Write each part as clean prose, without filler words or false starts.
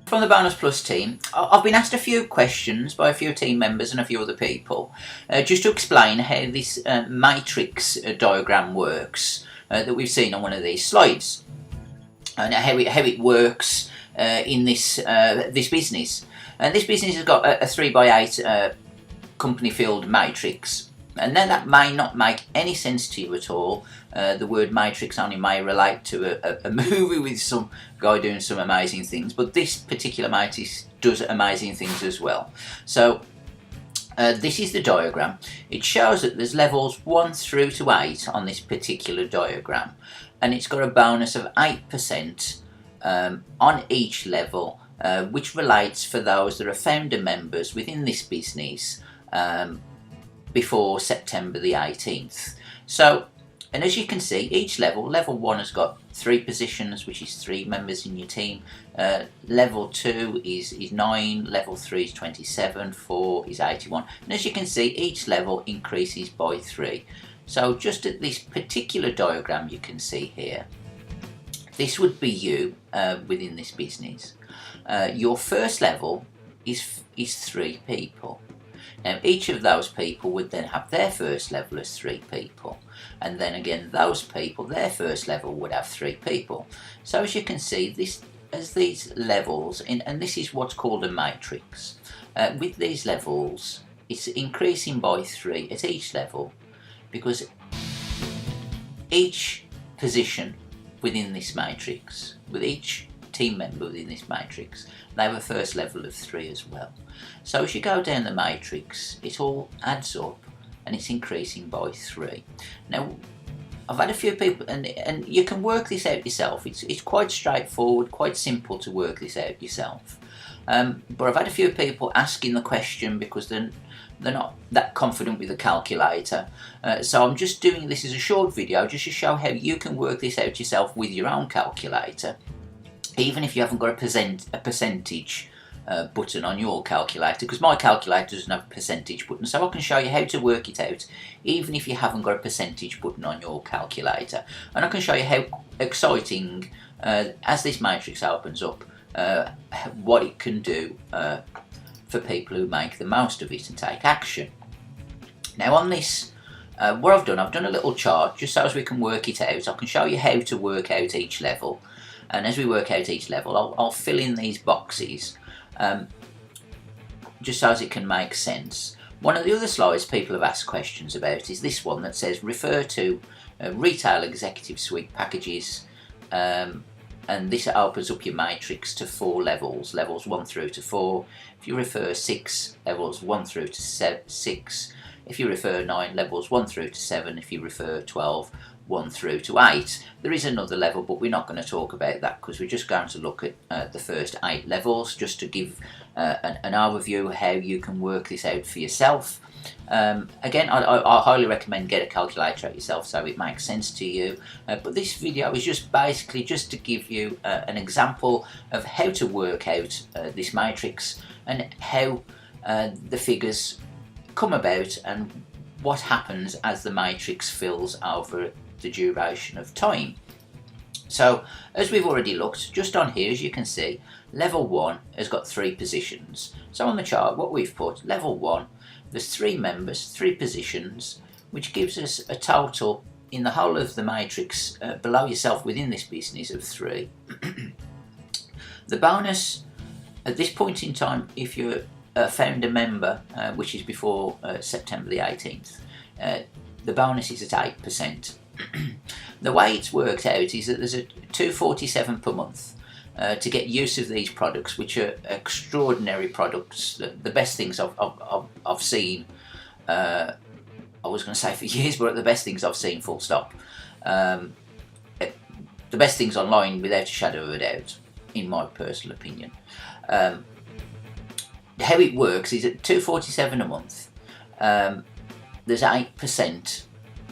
From the Bonus Plus team, I've been asked a few questions by a few team members and a few other people just to explain how this matrix diagram works that we've seen on one of these slides, and how it works in this business. This business has got a 3x8 company field matrix. And now that may not make any sense to you at all. The word matrix only may relate to a movie with some guy doing some amazing things, but this particular matrix does amazing things as well. So this is the diagram. It shows that there's levels 1 through to 8 on this particular diagram, and it's got a bonus of 8% on each level, which relates for those that are founder members within this business before September the 18th. So, and as you can see, each level 1 has got 3 positions, which is 3 members in your team. Level 2 is 9, level 3 is 27, 4 is 81. And as you can see, each level increases by 3. So just at this particular diagram you can see here, this would be you within this business. Your first level is 3 people. Now each of those people would then have their first level as 3 people, and then again those people, their first level would have 3 people. So as you can see, this as these levels, and this is what's called a matrix. With these levels, it's increasing by 3 at each level, because each position within this matrix, with each team member within this matrix, they have a first level of 3 as well. So as you go down the matrix, it all adds up and it's increasing by 3. Now I've had a few people, and you can work this out yourself. It's quite straightforward, quite simple to work this out yourself. But I've had a few people asking the question because they're not that confident with the calculator. So I'm just doing this as a short video just to show how you can work this out yourself with your own calculator, even if you haven't got a percentage button on your calculator, because my calculator doesn't have a percentage button, so I can show you how to work it out even if you haven't got a percentage button on your calculator. And I can show you how exciting, as this matrix opens up, what it can do for people who make the most of it and take action. Now on this, what I've done a little chart just so as we can work it out. I can show you how to work out each level, and as we work out each level, I'll fill in these boxes just so as it can make sense. One of the other slides people have asked questions about is this one that says refer to retail executive suite packages, and this opens up your matrix to 4 levels, levels 1 through to 4. If you refer 6, levels 1 through to 6. If you refer 9, levels 1 through to 7. If you refer 12, 1 through to 8. There is another level, but we're not going to talk about that because we're just going to look at the first 8 levels just to give an overview of how you can work this out for yourself. Again, I highly recommend get a calculator out yourself so it makes sense to you. But this video is just basically just to give you an example of how to work out this matrix and how the figures come about and what happens as the matrix fills over the duration of time. So as we've already looked, just on here as you can see, level 1 has got 3 positions. So on the chart what we've put, level 1, there's 3 members, 3 positions, which gives us a total in the whole of the matrix below yourself within this business of 3. The bonus at this point in time, if you're a founder member, which is before September the 18th, the bonus is at 8%. The way it's worked out is that there's a $247 per month to get use of these products, which are extraordinary products, the best things I've seen. I was going to say for years, but the best things I've seen, full stop. The best things online without a shadow of a doubt, in my personal opinion. How it works is at $247 a month. There's 8%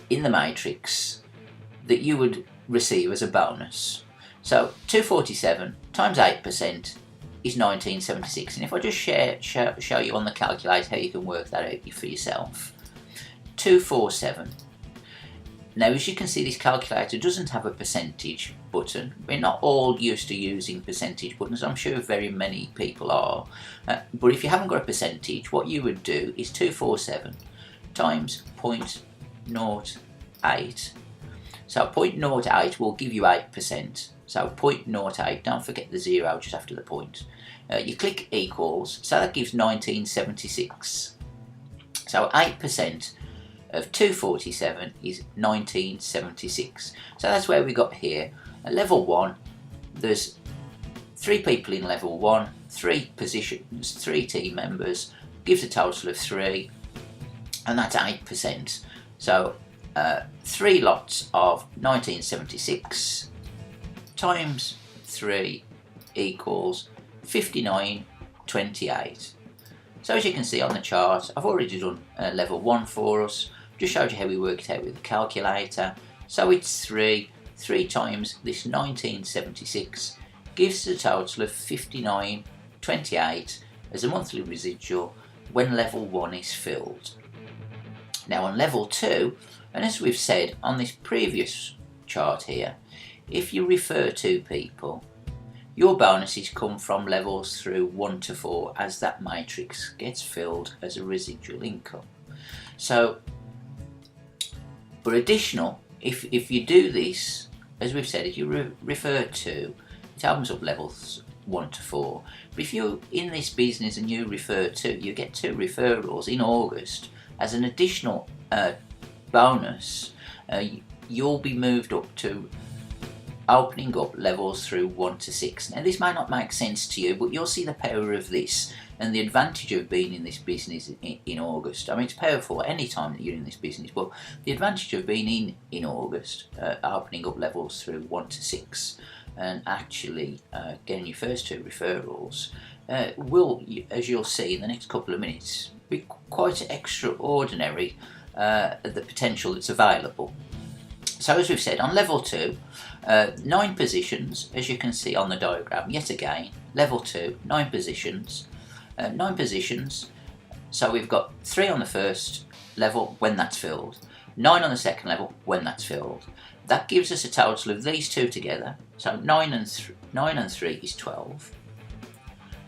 in the matrix that you would receive as a bonus. So 247 times 8% is 1976. And if I just show you on the calculator how you can work that out for yourself. 247 Now, as you can see, this calculator doesn't have a percentage button. We're not all used to using percentage buttons. I'm sure very many people are. But if you haven't got a percentage, what you would do is 247 times 0.08. So 0.08 will give you 8%. So 0.08, don't forget the zero just after the point. You click equals, so that gives 1976. So 8% of 247 is 1976. So that's where we got here. At level 1, there's 3 people in level 1, 3 positions, 3 team members, gives a total of 3, and that's 8%. So 3 lots of 1976 times 3 equals 59.28. So as you can see on the chart, I've already done level 1 for us. Just showed you how we work it out with the calculator. So it's 3 times this 1976 gives us a total of 59.28 as a monthly residual when level 1 is filled. Now on level 2, and as we've said on this previous chart here, if you refer to people, your bonuses come from levels through 1 to 4 as that matrix gets filled as a residual income. So, but additional, if you do this, as we've said, if you refer to, it opens up levels 1 to 4. But if you're in this business and you refer to, you get 2 referrals in August as an additional bonus, you'll be moved up to opening up levels through 1 to 6. Now this may not make sense to you, but you'll see the power of this and the advantage of being in this business in August. I mean, it's powerful any time that you're in this business, but the advantage of being in August, opening up levels through 1 to 6 and actually getting your first 2 referrals will, as you'll see in the next couple of minutes, be quite extraordinary, the potential that's available. So as we've said, on level 2, 9 positions, as you can see on the diagram, yet again, level 2, 9 positions, 9 positions, so we've got 3 on the first level when that's filled, 9 on the second level when that's filled. That gives us a total of these 2 together, so 9 and 3 is 12.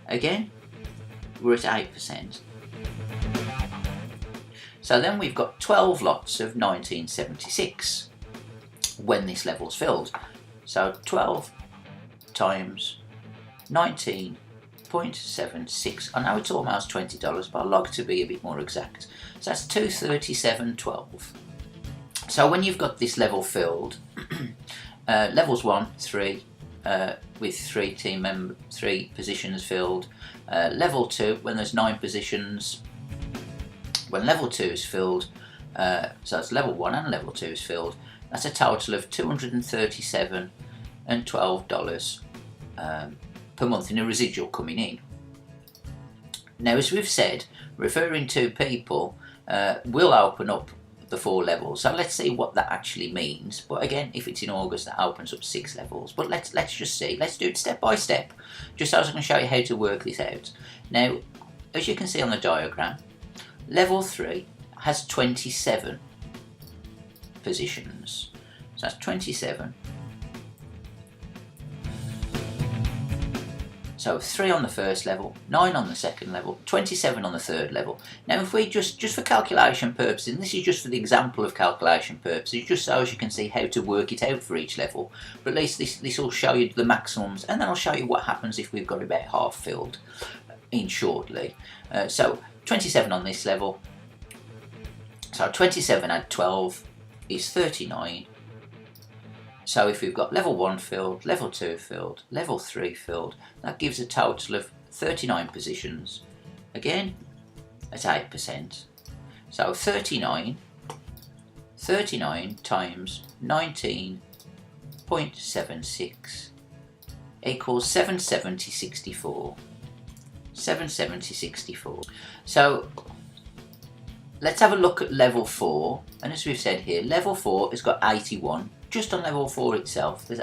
Again, we're at 8%. So then we've got 12 lots of 1976 when this level's filled. So 12 times 19.76. I know it's almost $20, but I like to be a bit more exact. So that's 237.12. So when you've got this level filled, levels 1, 3, with 3 positions filled. Level 2, when there's 9 positions. When level 2 is filled, so that's level 1 and level 2 is filled, that's a total of $237.12 per month in a residual coming in. Now, as we've said, referring to people will open up the 4 levels. So let's see what that actually means. But again, if it's in August, that opens up 6 levels. But let's just see. Let's do it step by step, just so I can show you how to work this out. Now, as you can see on the diagram, level 3 has 27 positions. So that's 27. So 3 on the first level, 9 on the second level, 27 on the third level. Now if we just for calculation purposes, and this is just for the example of calculation purposes, just so as you can see how to work it out for each level, but at least this will show you the maximums, and then I'll show you what happens if we've got about half filled in shortly. So 27 on this level, so 27 add 12 is 39. So if we've got level 1 filled, level 2 filled, level 3 filled, that gives a total of 39 positions, again at 8%. So 39 times 19.76 equals 770.64. 770.64. So let's have a look at level 4, and as we've said here, level 4 has got 81. Just on level 4 itself, there's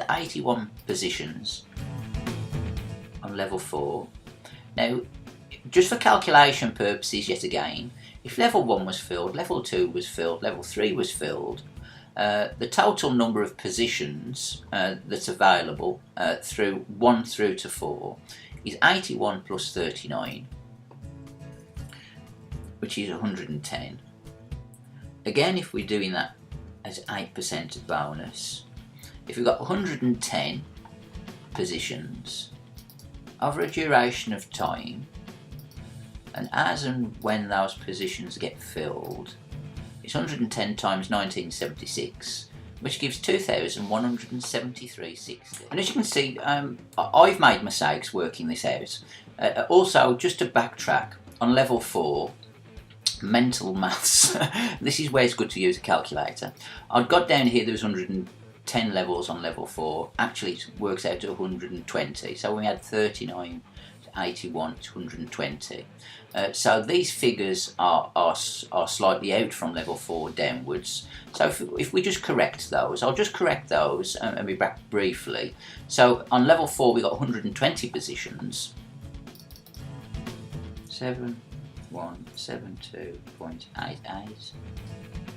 81 positions on level 4. Now, just for calculation purposes, yet again, If level 1 was filled, level 2 was filled, level 3 was filled, the total number of positions that's available through 1 through to 4 is 81 plus 39, which is 110. Again, if we're doing that as 8% bonus, if we've got 110 positions over a duration of time, and as and when those positions get filled, it's 110 times 1976, which gives 2,173.60. And as you can see, I've made mistakes working this out. Also, just to backtrack, on level 4, mental maths, this is where it's good to use a calculator. I've got down here there was 110 levels on level 4, actually it works out to 120, so we had 39 to 81 to 120. So these figures are slightly out from level 4 downwards. So if we just correct those, I'll just correct those and be back briefly. So on level 4 we got 120 positions. 7172.88.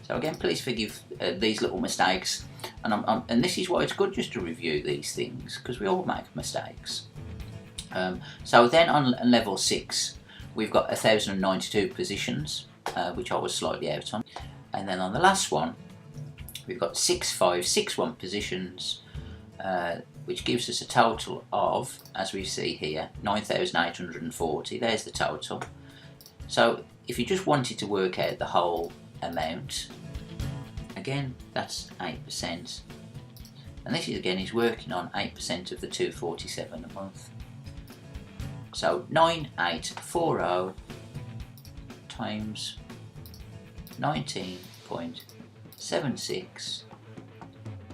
So again, please forgive these little mistakes, and this is why it's good just to review these things, because we all make mistakes. So then on level 6 we've got 1,092 positions, which I was slightly out on, and then on the last one we've got 6,561 positions, which gives us a total of, as we see here, 9,840. There's the total. So if you just wanted to work out the whole amount, again that's 8%, and this is again is working on 8% of the 247 a month. So 9840 times 19.76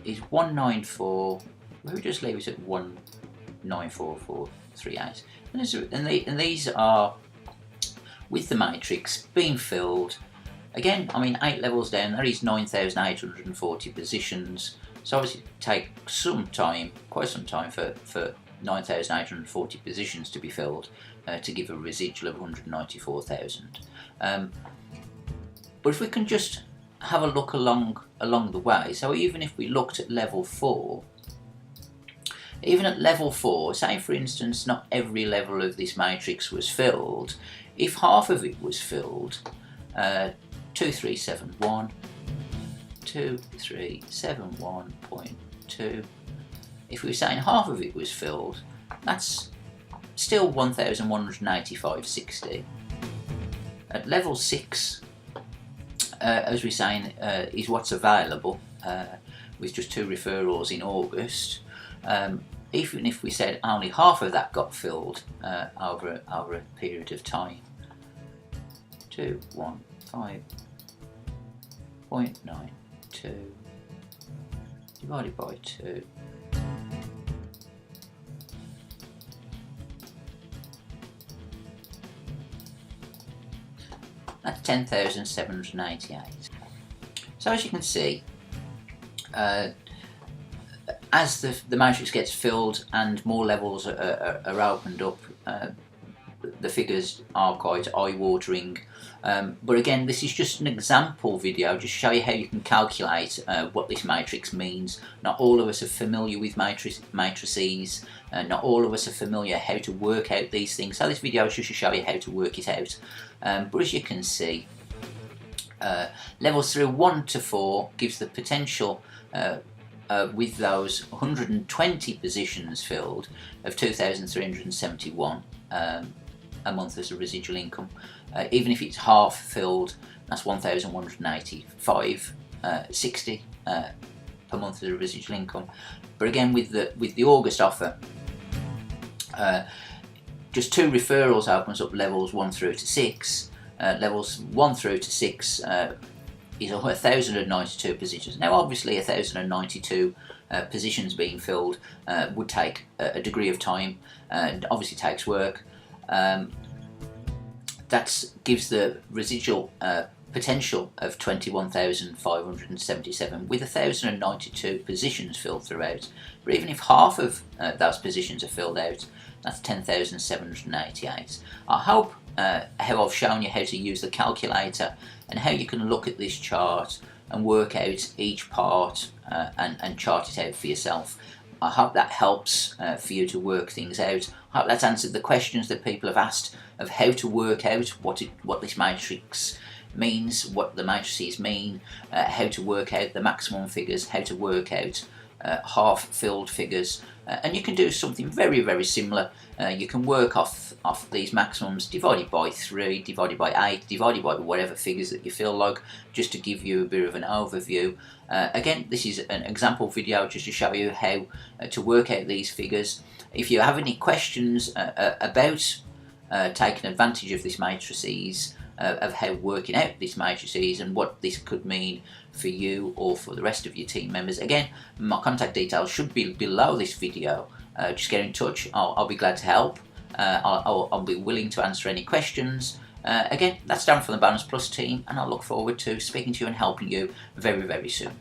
is 194. We'll just leave it at 194438. And these are with the matrix being filled. Again, I mean, 8 levels down, there is 9,840 positions. So obviously it takes some time, quite some time for 9,840 positions to be filled to give a residual of 194,000. But if we can just have a look along the way, so even if we looked at level 4, even at level 4, say for instance not every level of this matrix was filled, if half of it was filled, 2371, 2371.2, if we were saying half of it was filled, that's still 1,185.60. At level 6, as we're saying, is what's available, with just 2 referrals in August. Even if we said only half of that got filled over a period of time, 215.92 divided by 2. That's 10,788. So as you can see, as the matrix gets filled and more levels are opened up, the figures are quite eye-watering. But again, this is just an example video, just to show you how you can calculate what this matrix means. Not all of us are familiar with matrices, not all of us are familiar how to work out these things, so this video is just to show you how to work it out. But as you can see, levels through 1 to 4 gives the potential, with those 120 positions filled, of 2,371 a month as a residual income. Even if it's half filled, that's 1,185.60 per month as a residual income. But again, with the August offer, just 2 referrals opens up levels 1 through to 6. Levels 1 through to 6 is 1,092 positions. Now obviously 1,092 positions being filled would take a degree of time, and obviously takes work. That gives the residual potential of 21,577 with 1,092 positions filled throughout. But even if half of those positions are filled out, That's 10,788. I hope how I've shown you how to use the calculator and how you can look at this chart and work out each part and chart it out for yourself. I hope that helps for you to work things out. I hope that's answered the questions that people have asked of how to work out what this matrix means, what the matrices mean, how to work out the maximum figures, how to work out half-filled figures, and you can do something very, very similar. You can work off these maximums divided by 3, divided by 8, divided by whatever figures that you feel like, just to give you a bit of an overview. Again, this is an example video just to show you how to work out these figures. If you have any questions about taking advantage of this matrices, of how working out this matrices and what this could mean for you or for the rest of your team members, again, my contact details should be below this video. Just get in touch. I'll be glad to help. I'll be willing to answer any questions. Again, that's Darren from the Bonus Plus team, and I look forward to speaking to you and helping you very, very soon.